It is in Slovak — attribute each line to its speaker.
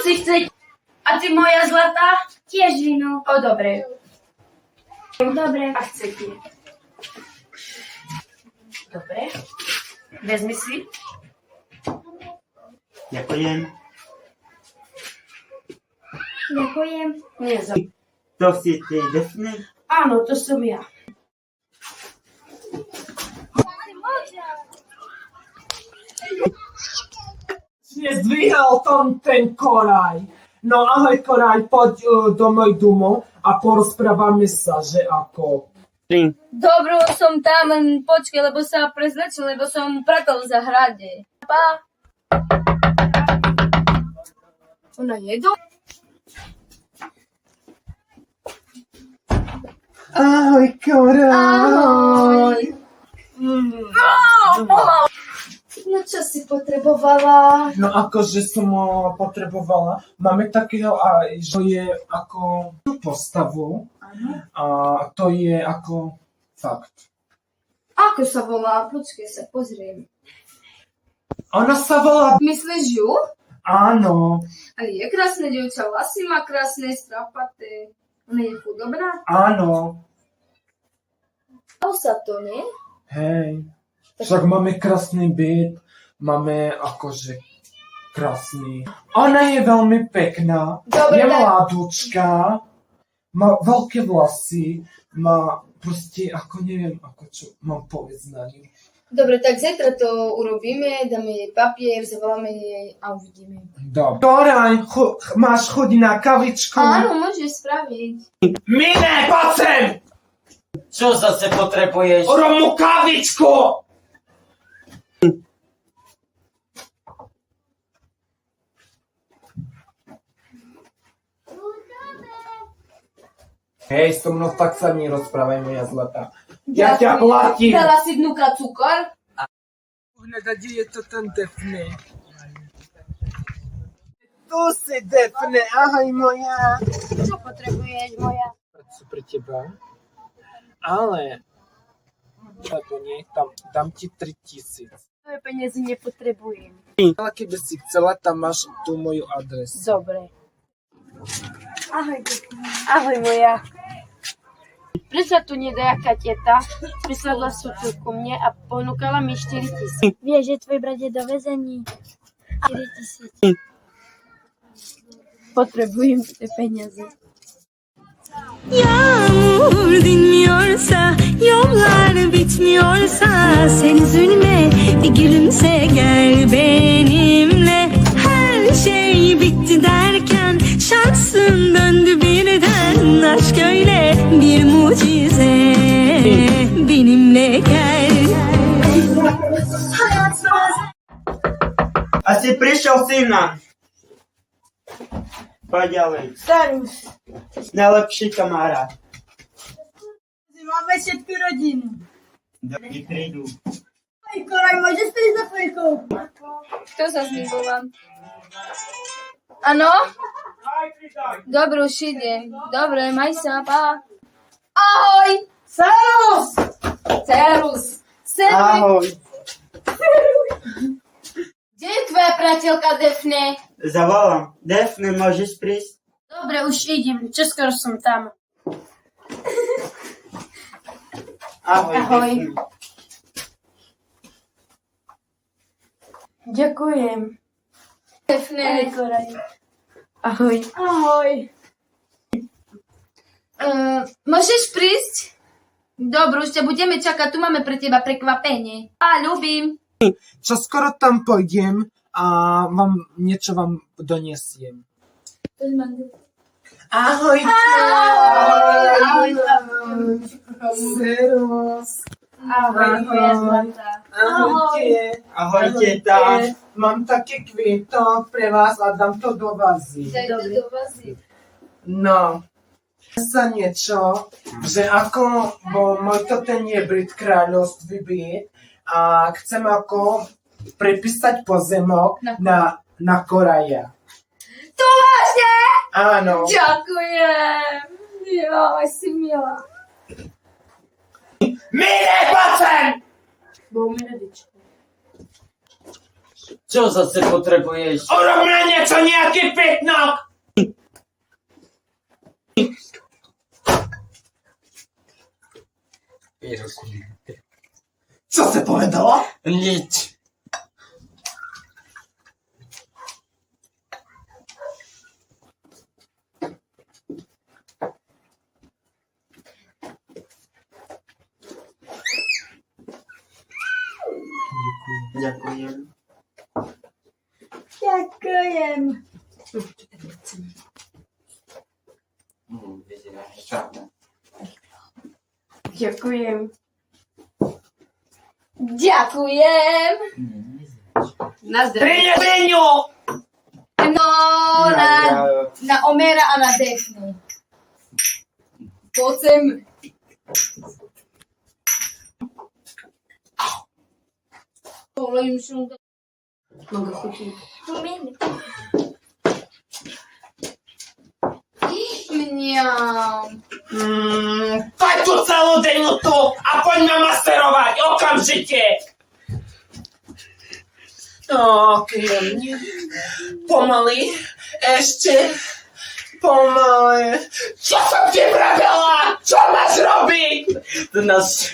Speaker 1: si chce? A ty moja zlatá?
Speaker 2: Tiež víno.
Speaker 1: O, dobre.
Speaker 2: Dobre.
Speaker 1: A chcete? Dobre. Vezmi si.
Speaker 3: Ďakujem.
Speaker 2: Ďakujem.
Speaker 1: Nie, za...
Speaker 3: To si ty, Defne?
Speaker 1: Áno, to som ja.
Speaker 4: Zdvíhal tam ten koraj. No ahoj koraj, poď do môj domu a porozprávame sa, že ako.
Speaker 2: Dobro som tam, len počkaj, lebo sa prezlečil, lebo som pratal v zahrade. Pa.
Speaker 1: Ona je do...
Speaker 4: Ahoj koraj.
Speaker 2: Ahoj. No čo si potrebovala?
Speaker 4: No akože som ho potrebovala. Máme takého, že je ako tú postavu. A to je ako fakt.
Speaker 2: Ako sa volá? Počkaj sa, pozriem.
Speaker 4: Ona sa volá...
Speaker 2: Myslíš ju?
Speaker 4: Áno,
Speaker 2: A je krásne dievča, vlasy má krásne, strapaté. Ona je chudobná?
Speaker 4: áno.
Speaker 2: Stalo sa to, nie?
Speaker 4: Hej. Však máme krásny byt. Máme akože krásny. Ona je veľmi pekná.
Speaker 2: Dobre,
Speaker 4: Je
Speaker 2: tak-
Speaker 4: mladúčka. Má veľké vlasy. Má proste, ako neviem, ako čo mám povedať na ňu.
Speaker 2: Dobre, tak zajtra to urobíme, dáme jej papier, zavoláme jej a uvidíme.
Speaker 4: Dobre. Koraj, máš chuť na kavičku?
Speaker 2: Áno, môžeš spraviť.
Speaker 4: Mine, poď sem!
Speaker 3: Čo zase potrebuješ?
Speaker 4: Urob mu kavičku! Hej, so mnou tak sa nerozprávaj, moja zlatá. Ja ťa platím.
Speaker 2: Dala si vnúka cukor?
Speaker 4: Pohľadať, kde je to ten Defne. Tu si Defne, ahoj moja.
Speaker 2: Čo potrebuješ, moja?
Speaker 4: Sú pre teba. Ale, lebo nie, tam dám ti 3000.
Speaker 2: Tvoje peniaze nepotrebujem.
Speaker 4: Ale keby si chcela, tam máš tú moju adresu.
Speaker 2: Dobre. Ahoj, ahoj moja. Prišla tu nejaká teta, prisadla súčil ku mne a ponúkala mi 4000.
Speaker 5: Vieš, že tvoj brat je do väzení. 4000.
Speaker 2: Potrebujem tie peniaze.
Speaker 6: Yağmur dinmiyorsa, yollar bitmiyorsa, sen üzülme, bir gülümse gel benimle. Her şey bitti derken şansın döndü birden. Aşk öyle bir mucize, benimle gel.
Speaker 3: Asi prišiel syna. Poď ďalej.
Speaker 1: Starus.
Speaker 3: Najlepší kamarát.
Speaker 1: Máme všetku rodinu.
Speaker 3: Dobre, prídu.
Speaker 1: Aj koraj, môžeš prísť za chvíľkou?
Speaker 2: Kto sa s ním volá? Áno? Dobre, už ide. Dobre, maj sa, pa. Ahoj!
Speaker 1: Serus!
Speaker 2: Serus! Serus!
Speaker 3: Ahoj.
Speaker 2: Kde je tvoja priateľka Defne?
Speaker 3: Zavolám. Defne, môžeš prísť?
Speaker 2: Dobre, už idem. Čoskoro som tam.
Speaker 3: Ahoj,
Speaker 2: Ahoj.
Speaker 3: Defne.
Speaker 1: Ďakujem.
Speaker 2: Defne.
Speaker 1: Ahoj.
Speaker 2: Ahoj. Môžeš prísť? Dobre, už ťa budeme čakať. Tu máme pre teba prekvapenie. Ľubím.
Speaker 4: Čo skoro tam pôjdem a niečo vám donesiem. Ahoj.
Speaker 2: Ahoj.
Speaker 4: Serus.
Speaker 2: Ahoj, moja zlatá.
Speaker 4: Ahojte.
Speaker 3: Ahoj, teta.
Speaker 4: Mám také kvítok pre vás a dám to do vazy.
Speaker 2: Dajte do vazy.
Speaker 4: No. Sa niečo, že ako môj to ten je byt, kráľovství byt a chcem ako prepísať pozemok na Koraja.
Speaker 2: To vážne?
Speaker 4: Áno.
Speaker 2: Ďakujem. Joj, si milá.
Speaker 4: Mine, poď sem!
Speaker 1: Bol mi rodič.
Speaker 3: Čo zase potrebuješ?
Speaker 4: Urob na niečo, nejaký pitnok! Co si povedala?
Speaker 3: Nič. Ďakujem.
Speaker 1: Ďakujem.
Speaker 3: Vyzerá šťastná.
Speaker 2: Ďakujem.
Speaker 1: Ďakujem.
Speaker 2: Na zdravie.
Speaker 4: Prineseňu!
Speaker 1: No, na Omera a na Defnu. Poď sem.
Speaker 2: Volím šunka. Mogę chutí.
Speaker 1: Mňam.
Speaker 4: Paď tu celú dennotu a poďme masterovať, okamžite! Jemne. Pomaly, ešte, pomaly. Čo som ti pravila? Čo máš robiť?
Speaker 3: To nás